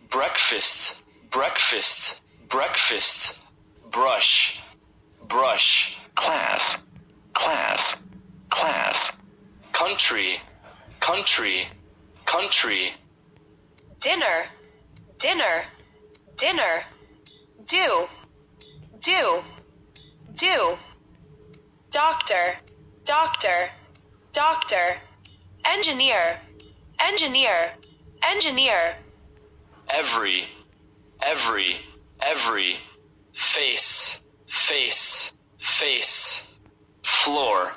breakfast, breakfast, breakfast, brush, brush, class, class, class, country, country, country, dinner, dinner, dinner, do, do, do, doctor, doctor, doctor, engineer, engineer, engineer, every, every, face, face, face, floor,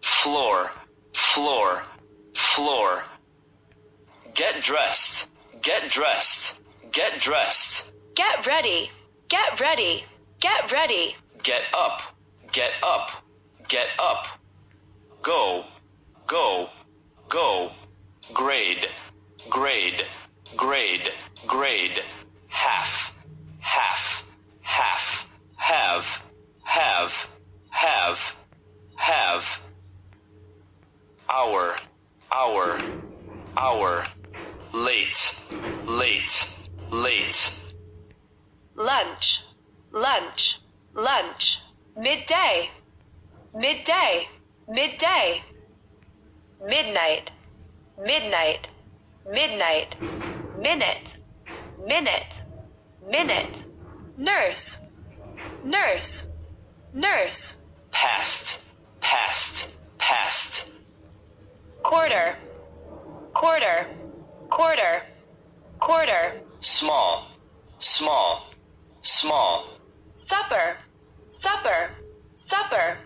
floor, floor, floor, get dressed, get dressed, get dressed, get ready, get ready, get ready, get up, get up, get up, go, go, go, grade, grade, grade, grade, half, half, half, have, have, have, have, hour, hour, hour, late, late, late, lunch, lunch, lunch, midday, midday, midday, midnight, midnight, midnight, minute, minute, minute, nurse, nurse, nurse, past, past, past, quarter, quarter, quarter, quarter, small, small, small, supper, supper, supper,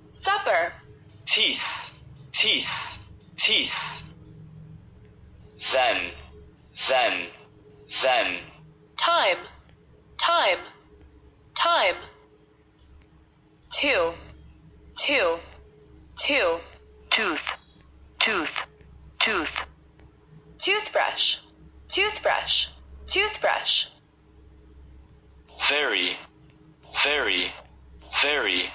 supper, teeth, teeth, teeth, then, then, then, time, time, time, two, two, two, tooth, tooth, tooth, toothbrush, toothbrush, toothbrush, very, very, very,